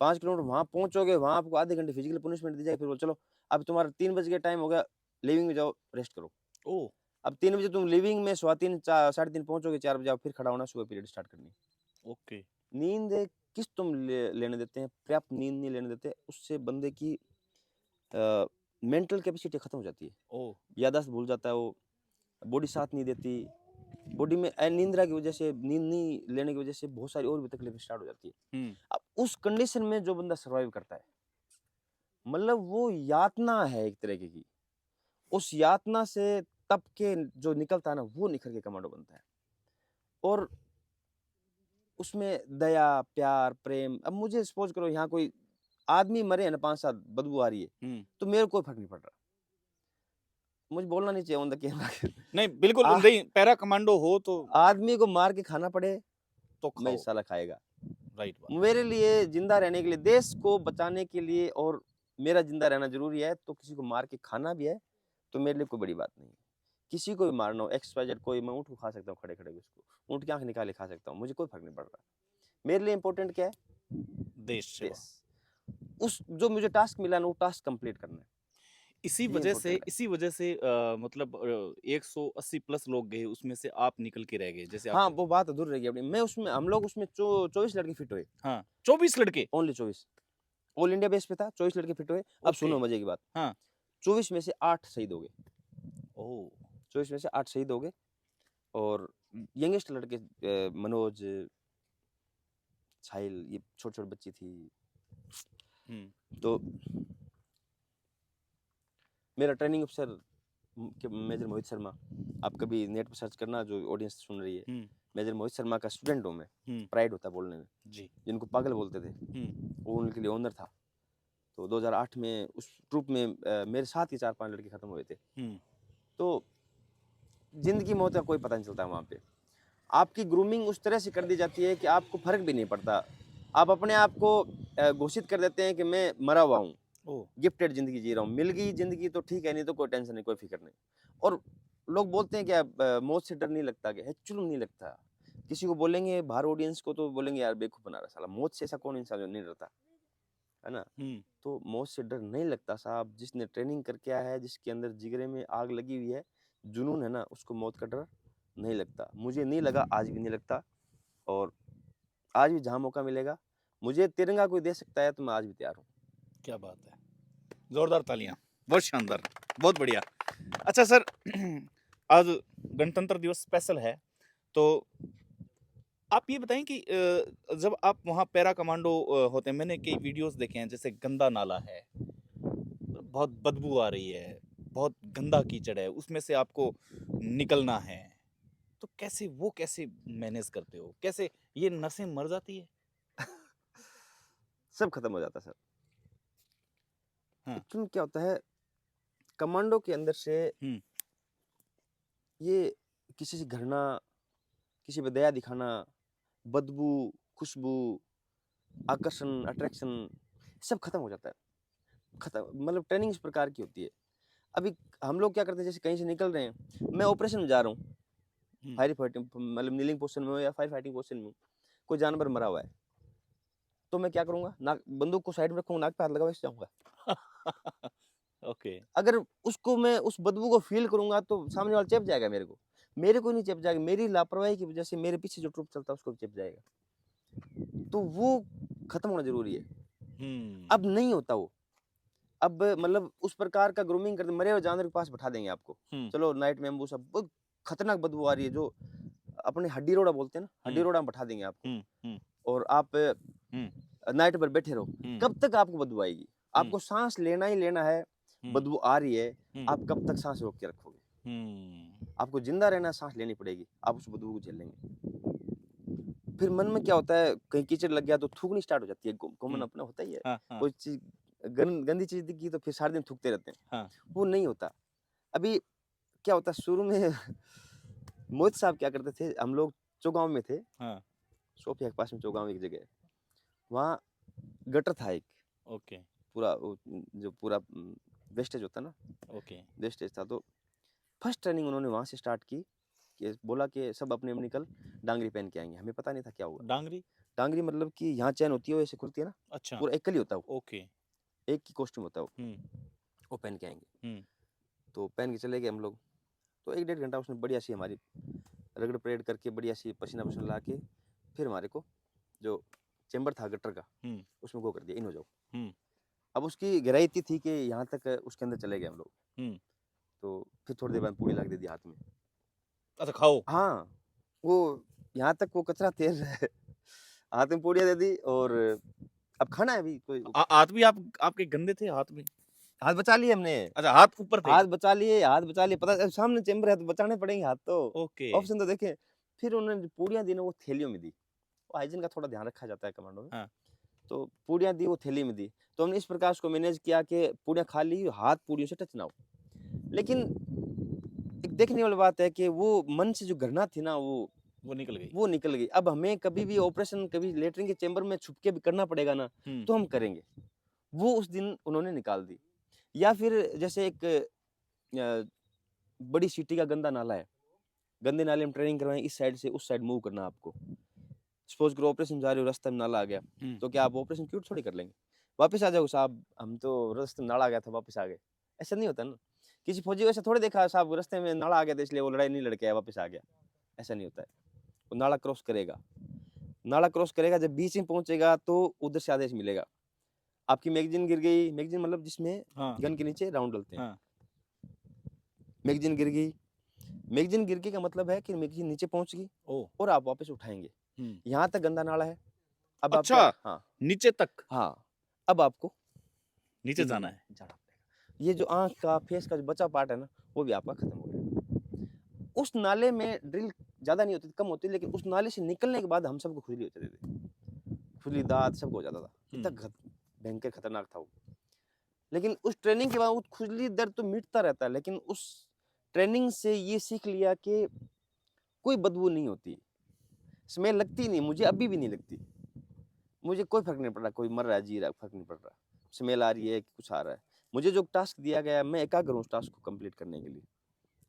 5 किलोमीटर वहाँ पहुँचोगे, वहाँ आपको आधे घंटे फिजिकल पनिशमेंट दी जाएगी, फिर बोलो चलो अब तुम्हारा 3 बज के टाइम हो गया, लिविंग में जाओ, रेस्ट करो। ओह! अब 3 बजे तुम लिविंग में 3:15 साढ़े 3 पहुँचोगे, 4 बजे आप फिर खड़ा होना, सुबह पीरियड स्टार्ट करनी। ओके, नींद किस तुम लेने देते हैं, पर्याप्त नींद नहीं लेने देते, उससे बंदे की मेंटल कैपेसिटी खत्म हो जाती है। ओह! याददाश्त भूल जाता है वो, बॉडी साथ नहीं देती, बॉडी में अनिद्रा की वजह से, नींद नहीं लेने की वजह से बहुत सारी और भी तकलीफें स्टार्ट हो जाती है। हुँ, अब उस कंडीशन में जो बंदा सर्वाइव करता है, मतलब वो यातना है एक तरीके की। उस यातना से तप के जो निकलता है ना, वो निखर के कमांडो बनता है। और उसमें दया, प्यार, प्रेम, अब मुझे सपोज़ करो यहाँ कोई आदमी मरे हैं ना 5-7, बदबू आ रही है, हुँ। तो मेरे को कोई फ़र्क नहीं पड़ रहा। मुझे बोलना नहीं चाहिए ऑन द कैमरा नहीं, बिल्कुल आ नहीं, पैरा कमांडो हो तो आदमी को मार के खाना पड़े, मैं खाओ, साला खाएगा। राइट बात। मेरे लिए ज़िंदा रहने के लिए, देश को बचाने के लिए और मेरा ज़िंदा रहना ज़रूरी है, तो किसी को मार के खाना भी है, तो मेरे लिए कोई बड़ी बात नहीं है। किसी को भी मारना हो, एक्स, वाई, जेड, कोई, मैं ऊँट को खा सकता हूँ खड़े-खड़े उसको। ऊँट की आँख निकाल के खा सकता हूँ, मुझे कोई फ़र्क नहीं पड़ रहा। मेरे लिए इम्पोर्टेंट क्या है? देश सेवा। देश। उस जो मुझे टास्क मिला ना, वो टास्क कंप्लीट करना है, ये इम्पोर्टेंट है। इसी वजह से मतलब 180 प्लस लोग गए, उसमें से आप निकल के रह गए, जैसे हाँ, आपने वो बात अधूरी रह गई अपनी। मैं उसमें हम लोग उसमें 24 लड़के फिट हुए, हाँ, 24 लड़के? ओनली 24। ऑल इंडिया बेस पे था, 24 लड़के फिट हुए। अब ओके, सुनो मज़े की बात, हाँ। 24 में से 8 शहीद हो गए। ओह! 24 में से 8 शहीद हो गए और यंगेस्ट लड़के मनोज, साहिल, ये छोटी-छोटी बच्ची थी। हुँ, तो मेरा ट्रेनिंग अफ़सर मेजर मोहित शर्मा, आप कभी नेट पे सर्च करना जो ऑडियंस सुन रही है। हुँ, मेजर मोहित शर्मा का स्टूडेंट हूँ मैं, हुँ, प्राइड होता है बोलने में। जी, जिनको पागल बोलते थे, हुँ, वो उनके लिए ऑनर था। तो 2008 में उस ट्रूप में मेरे साथ ही 4-5 लड़के खत्म हुए थे। हुँ, तो ज़िंदगी मौत का कोई पता नहीं चलता वहाँ पे। आपकी ग्रूमिंग उस तरह से कर दी जाती है कि आपको फ़र्क भी नहीं पड़ता। आप अपने आप को घोषित कर देते हैं कि मैं मरा हुआ हूँ, ओह! गिफ्टेड ज़िंदगी जी रहा हूँ। मिल गई ज़िंदगी तो ठीक है, नहीं तो कोई टेंशन नहीं, कोई फ़िक्र नहीं। और लोग बोलते हैं क्या मौत से डर नहीं लगता क्या? एक्चुअली नहीं लगता। किसी को बोलेंगे बाहर ऑडियंस को तो बोलेंगे यार बेवकूफ़ बना रहा है साला, मौत से ऐसा कौन इंसान जो नहीं डरता, है ना? हुँ, तो मौत से डर नहीं लगता साहब, जिसने ट्रेनिंग करके आया है, जिसके अंदर जिगरे में आग लगी हुई है, जुनून है ना, उसको मौत का डर नहीं लगता। मुझे नहीं लगा, आज भी नहीं लगता और आज भी जहाँ मौका मिलेगा, मुझे तिरंगा कोई दे सकता है तो मैं आज भी तैयार हूँ। क्या बात है। ज़ोरदार तालियाँ। बहुत शानदार, बहुत बढ़िया। अच्छा सर, आज गणतंत्र दिवस स्पेशल है, तो आप ये बताएं कि जब आप वहाँ पैरा कमांडो होते हैं, मैंने कई वीडियोस देखे हैं, जैसे गंदा नाला है, बहुत बदबू आ रही है, बहुत गंदा कीचड़ है, उसमें से आपको निकलना है, तो कैसे मैनेज करते हो? कैसे ये नसें मर जाती है? सब खत्म हो जाता है सर। हाँ। एक्चुअली क्या होता है, कमांडो के अंदर से हुँ। ये किसी से घृणा, किसी पे दया दिखाना, बदबू, खुशबू, आकर्षण, अट्रैक्शन सब खत्म हो जाता है। खत्म मतलब ट्रेनिंग इस प्रकार की होती है। अभी हम लोग क्या करते हैं, जैसे कहीं से निकल रहे हैं, मैं ऑपरेशन में जा रहा हूँ, हुँ। फायर फाइटिंग मतलब नीलिंग पोजीशन में हूँ या फायर फाइटिंग पोजीशन में हूँ, कोई जानवर मरा हुआ है, तो मैं क्या करूँगा, नाक बंदूक को साइड में रखूँगा, नाक पे हाथ लगा के जाऊँगा। ओके। अगर उसको मैं उस बदबू को फ़ील करूँगा तो सामने वाला चेप जाएगा मेरे को। मेरे को नहीं चेप जाएगा, मेरी लापरवाही की वज़ह से मेरे पीछे जो ट्रुप चलता है उसको भी चेप जाएगा। तो वो खत्म होना ज़रूरी है। हुँ। अब नहीं होता वो। अब मतलब उस प्रकार का ग्रूमिंग करते मरे हुए जानवर के पास बैठा देंगे आपको। हुँ। चलो नाइट में एम्बुश अब बहुत खतरनाक बदबू आ रही है, जो अपने हड्डी रोड़ा बोलते हैं ना, हड्डी हुँ। रोड़ा में बैठा देंगे आपको हुँ। हुँ। और आप हुँ। नाइट पर बैठे रहो। हुँ। कब तक आपको बदबू आएगी? हुँ। आपको साँस लेना ही लेना है, हुँ। बदबू आ रही है, हुँ। आप कब तक साँस रोक के रखोगे? हुँ। आपको ज़िंदा रहना है, साँस लेनी पड़ेगी, आप उस बदबू को झेलेंगे। फिर मन में क्या होता है, कहीं कीचड़ लग गया तो थूकनी स्टार्ट हो जाती है, कॉमन हुँ। अपना होता ही है। हाँ, हाँ, कोई चीज़ गंदी चीज़ दिखी तो फिर सारे दिन थूकते रहते हैं, हाँ। वो नहीं होता। अभी क्या होता है शुरू में मोहित साहब क्या करते थे, हम लोग चौगाँव में थे, हाँ। सोफिया के पास में चौगाँव एक जगह है, वहाँ गटर था एक, ओके। पूरा वो जो पूरा वेस्टेज होता है ना, ओके। वेस्टेज था, तो फर्स्ट ट्रेनिंग उन्होंने वहाँ से स्टार्ट की, कि बोला कि सब अपने-अपने निकल डांगरी पहन के आएँगे, हमें पता नहीं था क्या हुआ। डांगरी? डांगरी मतलब कि यहाँ चैन होती है, वैसे खुलती है ना, अच्छा। पूरा एक कली होता है वो, ओके। एक ही कॉस्ट्यूम होता है हुँ। वो पहन के आएँगे। हुँ। तो पहन के चले गए हम लोग, तो 1 डेढ़ घंटा उसने बढ़िया सी हमारी रगड़ परेड करके बढ़िया सी पसीना-वसीना ला के, फिर हमारे को जो चेंबर था गटर का, हुँ। उसमें गो कर दिया, इन हो जाओ। हुँ। अब उसकी गहराई इतनी थी कि यहाँ तक उसके अंदर चले गए हम लोग, हुँ। तो फिर थोड़ी देर बाद पूड़ी ला के दे दी हाथ में। अच्छा, खाओ। हाँ, वो यहाँ तक वो कचरा तैर रहा है, हाथ में पूड़ियाँ दे दी और अब खाना है अभी कोई हाथ भी आपके गंदे थे हाथ भी? हाथ बचा लिए हमने, अच्छा, हाथ ऊपर थे। हाथ बचा लिए, पता सामने चेंबर है तो बचाने पड़ेंगे हाथ तो, ओके। ऑप्शन तो देखें। फिर उन्होंने जो पूड़ियाँ दी ना वो थैलियों में दी, वो हाइजीन का थोड़ा ध्यान रखा जाता है कमांडो में, हाँ। तो पूड़ियाँ दी वो थैली में दी, तो हमने इस प्रकार उसको मैनेज किया कि पूड़ियाँ खा ली, हाथ पूड़ियों से टच ना हो। लेकिन एक देखने वाली बात है कि वो मन से जो घृणा थी ना वो निकल गई। वो निकल गई। अब हमें कभी भी ऑपरेशन कभी लेटरिन के चेंबर में छुप के भी करना पड़ेगा ना, हुँ। तो हम करेंगे। वो उस दिन उन्होंने निकाल दी। या फिर जैसे एक बड़ी सिटी का गंदा नाला है, गंदे नाले में ट्रेनिंग करवाएँ, इस साइड से उस साइड मूव करना आपको। सपोज़ करो ऑपरेशन जा रहे हो, रास्ते में नाला आ गया, हुँ। तो क्या आप ऑपरेशन क्यूट थोड़ी कर लेंगे? वापस आ जाओ साहब, हम तो रास्ते में नाला आ गया था, वापस आ गए। ऐसा नहीं होता ना। किसी फौजी को ऐसा थोड़ी देखा साहब रास्ते में नाला आ गया था इसलिए वो लड़ाई नहीं लड़ के आया, वापस आ गया। ऐसा नहीं होता है। वो नाला क्रॉस करेगा। नाला क्रॉस करेगा, जब बीच में पहुँचेगा तो उधर से आदेश मिलेगा। आपकी मैगज़ीन गिर गई, मैगज़ीन मतलब जिसमें हाँ। गन के नीचे राउंड डलते हैं। हाँ। मैगज़ीन गिर गई, मैगज़ीन गिर गई का मतलब है कि मैगज़ीन नीचे पहुँच गई ओह! और आप वापस उठाएँगे। हुँ। यहाँ तक गंदा नाला है, अब आप क्या अच्छा, हाँ, नीचे तक हाँ, अब आपको नीचे इधर जाना है। जाना पड़ेगा। ये जो आँख का, फेस का जो बचा पार्ट है ना, वो भी आपका खत्म हो गया। उस नाले में ड्रिल ज़्यादा नहीं होती थी, कम होती थी, लेकिन उस नाले से निकलने के बाद हम सबको खुजली हो जाती थी। खुजली, दाँत सबको हो जाता था। इतना हुँ। भयंकर खतरनाक था वो। लेकिन उस ट्रेनिंग के बाद वो खुजली दर्द तो मिटता रहता है, लेकिन उस ट्रेनिंग से ये सीख लिया कि कोई बदबू नहीं होती। स्मेल लगती नहीं, मुझे अभी भी नहीं लगती। मुझे कोई फ़र्क नहीं पड़ रहा, कोई मर रहा है, जी रहा है, फ़र्क नहीं पड़ रहा। स्मेल आ रही है कि कुछ आ रहा है। मुझे जो टास्क दिया गया है, मैं एकाग्र हूँ उस टास्क को कंप्लीट करने के लिए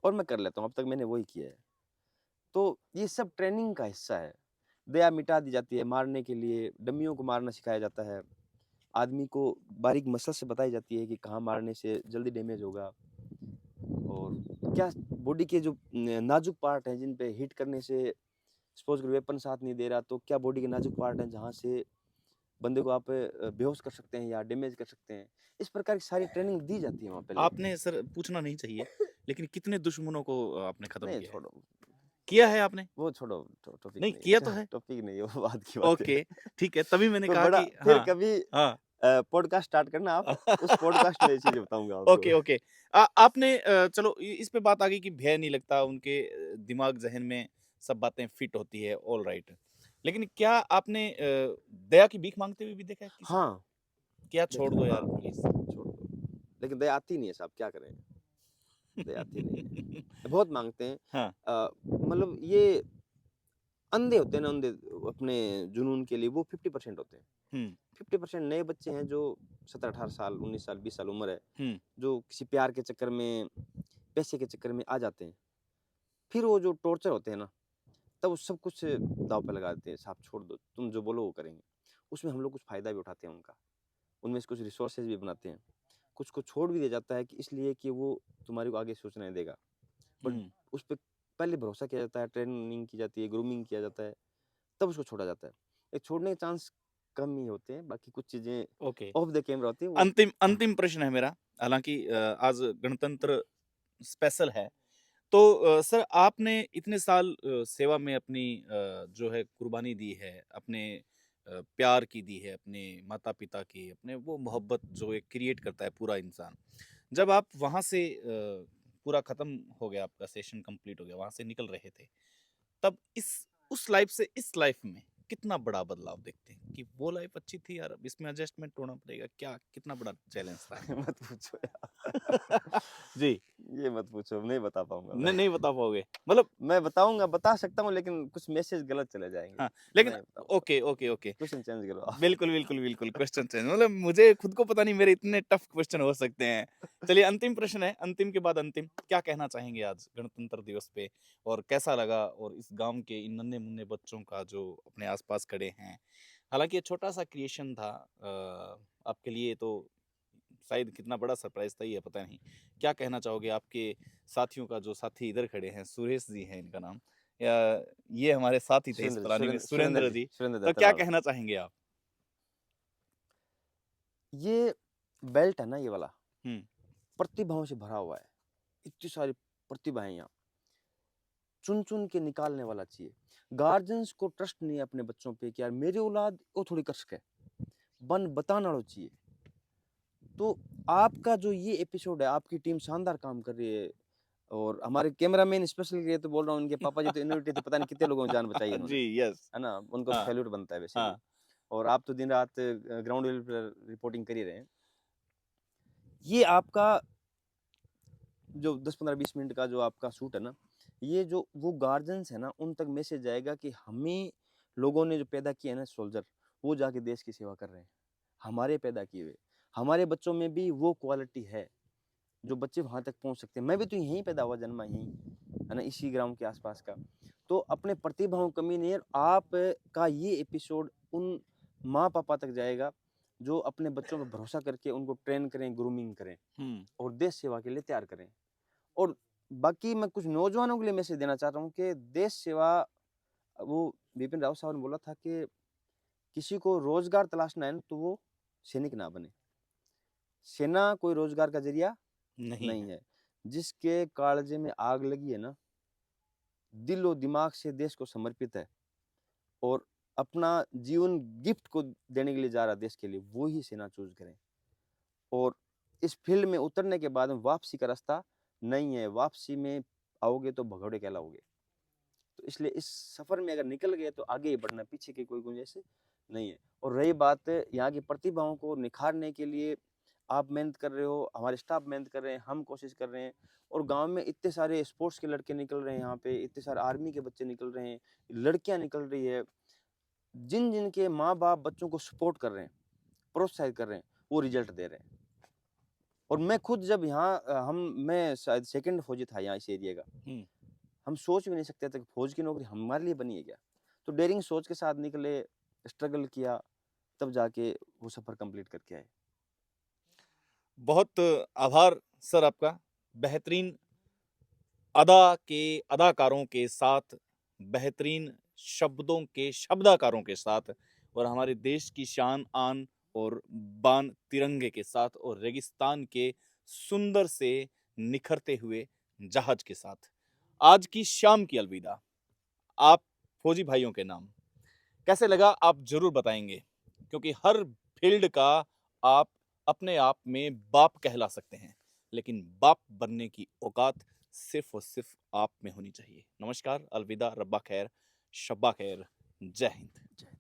और मैं कर लेता हूँ, अब तक मैंने वही किया है। तो ये सब ट्रेनिंग का हिस्सा है। दया मिटा दी जाती है मारने के लिए, डम्मियों को मारना सिखाया जाता है। आदमी को बारीक मसल से बताई जाती है कि कहाँ मारने से जल्दी डैमेज होगा और क्या बॉडी के जो नाजुक पार्ट हैं जिन पे हिट करने से सपोज़ करो वेपन साथ नहीं दे रहा, तो क्या बॉडी के नाजुक पार्ट हैं जहाँ से बंदे को आप बेहोश कर सकते हैं या डैमेज कर सकते हैं। इस प्रकार की सारी ट्रेनिंग दी जाती है वहाँ पहले। आपने सर पूछना नहीं चाहिए, लेकिन कितने दुश्मनों को आपने खत्म नहीं किया है? छोड़ो, किया है आपने? वो छोड़ो, टॉपिक नहीं नहीं किया है। तो है। टॉपिक नहीं है, वो बाद की बात है। ओके, ठीक है, तभी मैंने तो कहा बड़ा कि फिर हाँ, कभी हाँ। पॉडकास्ट स्टार्ट करना आप, उस पॉडकास्ट में ये चीज़ें बताऊँगा आपको। Okay, okay. आपने चलो इस पे बात आ गई कि भय नहीं लगता, उनके दिमाग ज़हन में सब बातें फिट होती है, ऑल राइट। लेकिन क्या आपने दया की भीख माँगते हुए भी देखा है किसी को? हाँ, कि यार छोड़ दो देखा यार हाँ, प्लीज़? छोड़ दो। लेकिन दया आती नहीं है साहब, क्या करें? दया आती नहीं है। बहुत माँगते हैं। हाँ, मतलब ये अंधे होते हैं ना, अंधे अपने जुनून के लिए, वो 50% होते हैं। हुँ, 50% नए बच्चे हैं जो 17-18 साल, 19 साल, 20 साल उम्र है, हुँ, जो किसी प्यार के चक्कर में, पैसे के चक्कर में आ जाते हैं। फिर वो जो टॉर्चर होते हैं ना, तब वो सब कुछ दाँव पे लगा देते हैं, साहब छोड़ दो, तुम जो बोलो वो करेंगे। उसमें हम लोग कुछ फ़ायदा भी उठाते हैं उनका, उनमें से कुछ रिसोर्सेज़ भी बनाते हैं। कुछ को छोड़ भी दिया जाता है कि इसलिए कि वो तुम्हारे को आगे सोचने नहीं देगा। बट हुँ। उस पे पहले भरोसा किया जाता है, ट्रेनिंग की जाती है, ग्रूमिंग किया जाता है, तब उसको छोड़ा जाता है। एक छोड़ने के चांस कम ही होते हैं, बाकी कुछ चीज़ें ओके। ऑफ द कैमरा होती हैं वो। अंतिम हाँ। अंतिम प्रश्न है मेरा, हालाँकि आज गणतंत्र स्पेशल है। तो सर आपने इतने साल सेवा में अपनी जो है कुर्बानी दी है, अपने प्यार की दी है, अपने माता-पिता की, अपने वो मोहब्बत जो एक क्रिएट करता है पूरा इंसान। जब आप वहाँ से पूरा खत्म हो गया, आपका सेशन कंप्लीट हो गया, वहाँ से निकल रहे थे, तब इस उस लाइफ से इस लाइफ में कितना बड़ा बदलाव देखते हैं कि वो लाइफ अच्छी थी यार, अब इसमें एडजस्टमेंट होना पड़ेगा, क्या कितना बड़ा चैलेंज था? मत पूछो यार। जी, ये मत पूछो, नहीं बता पाऊँगा मैं। नहीं बता पाओगे। मतलब मैं बताऊँगा, बता सकता हूँ, लेकिन कुछ मैसेज गलत चले जाएँगे। हाँ, लेकिन नहीं बताऊँगा। Okay, okay, okay. Question change करो आप। बिल्कुल, बिल्कुल, बिल्कुल, क्वेश्चन चेंज मतलब मुझे खुद को पता नहीं मेरे इतने टफ क्वेश्चन हो सकते हैं। चलिए अंतिम प्रश्न है, अंतिम के बाद अंतिम, क्या कहना चाहेंगे आज गणतंत्र दिवस पे और कैसा लगा और इस गाँव के इन नन्हे-मुन्ने बच्चों का जो अपने आस-पास खड़े हैं। हालाँकि ये छोटा-सा क्रिएशन था आपके लिए तो शायद कितना बड़ा सरप्राइज़ था ये पता नहीं। क्या कहना चाहोगे आपके साथियों का जो साथी इधर खड़े हैं, सुरेश जी हैं इनका नाम या ये हमारे साथ ही थे इस प्लानिंग में, सुरेंद्र जी। सुरेंद्र तो क्या दत्तनाड़। कहना चाहेंगे आप? ये बेल्ट है ना ये वाला, हुँ, प्रतिभाओं से भरा हुआ है। इतनी सारी प्रतिभा है यहाँ, चुन-चुन के निकालने वाला चाहिए। गार्जियंस को ट्रस्ट नहीं है अपने बच्चों पे कि यार मेरी औलाद वो थोड़ी कर सके, बन बताना चाहिए। तो आपका जो ये एपिसोड है, आपकी टीम शानदार काम कर रही है, और हमारे कैमरामैन स्पेशल के लिए तो बोल रहा हूँ, उनके पापा जी तो इनोवेटिव थे, पता नहीं कितने लोगों की जान बचाई उन्होंने, जी, यस। है ना? उनको तो हाँ, सैल्यूट बनता है वैसे भी। हाँ। और आप तो दिन-रात ग्राउंड लेवल पर रिपोर्टिंग कर ही रहे हैं। ये आपका जो 10-15-20 मिनट का जो आपका शूट है ना, ये जो वो गार्जियंस है ना, उन तक मैसेज जाएगा कि हमें लोगों ने जो पैदा किए हैं ना सोल्जर, वो जाके देश की सेवा कर रहे हैं। हमारे पैदा किए हुए। हमारे बच्चों में भी वो क्वालिटी है, जो बच्चे वहाँ तक पहुँच सकते हैं। मैं भी तो यहीं पैदा हुआ, जन्मा यहीं, है ना? इसी ग्राउंड के आस-पास का। तो अपने प्रतिभाओं की कमी नहीं है। आप का ये एपिसोड उन माँ-पापा तक जाएगा, जो अपने बच्चों पे भरोसा करके उनको ट्रेन करें, ग्रूमिंग करें हुँ, और देश सेवा के लिए तैयार करें। और बाकी मैं कुछ नौजवानों के लिए मैसेज देना चाहता हूँ कि देश सेवा, वो बिपिन रावत साहब ने बोला था कि किसी को रोज़गार तलाशना है ना, तो वो सैनिक ना बने। सेना कोई रोज़गार का ज़रिया नहीं नहीं है। है। जिसके काळजे में आग लगी है ना, दिल और दिमाग से देश को समर्पित है और अपना जीवन गिफ्ट को देने के लिए जा रहा है देश के लिए, वो ही सेना चूज़ करें। और इस फ़ील्ड में उतरने के बाद में वापसी का रास्ता नहीं है, वापसी में आओगे तो भगौड़े कहलाओगे। तो इसलिए इस सफ़र में अगर निकल गए तो आगे ही बढ़ना, पीछे की कोई गुंजाइश नहीं है। और रही बात यहाँ की प्रतिभाओं को निखारने के लिए, आप मेहनत कर रहे हो, हमारे स्टाफ मेहनत कर रहे हैं, हम कोशिश कर रहे हैं, और गाँव में इतने सारे स्पोर्ट्स के लड़के निकल रहे हैं यहाँ पे, इतने सारे आर्मी के बच्चे निकल रहे हैं, लड़कियाँ निकल रही है। जिन-जिन के माँ-बाप बच्चों को सपोर्ट कर रहे हैं, प्रोत्साहित कर रहे हैं, वो रिज़ल्ट दे रहे हैं। और मैं खुद जब यहाँ मैं शायद सेकंड फौजी था यहाँ इस एरिया का। हुँ, हम सोच भी नहीं सकते थे कि फौज की नौकरी हमारे लिए बनी है क्या? तो डेयरिंग सोच के साथ निकले, स्ट्रगल किया, तब जाके वो सफ़र कंप्लीट करके आए। बहुत आभार सर आपका। बेहतरीन अदा के अदाकारों के साथ, बेहतरीन शब्दों के शब्दाकारों के साथ और हमारे देश की शान आन और बान तिरंगे के साथ और रेगिस्तान के सुंदर से निखरते हुए जहाज के साथ। आज की शाम की अलविदा आप फौजी भाइयों के नाम। कैसे लगा आप जरूर बताएंगे, क्योंकि हर फील्ड का आप अपने आप में बाप कहला सकते हैं, लेकिन बाप बनने की औकात सिर्फ और सिर्फ आप में होनी चाहिए। नमस्कार, अलविदा, रब्बा खैर, शब्बा खैर, जय हिंद।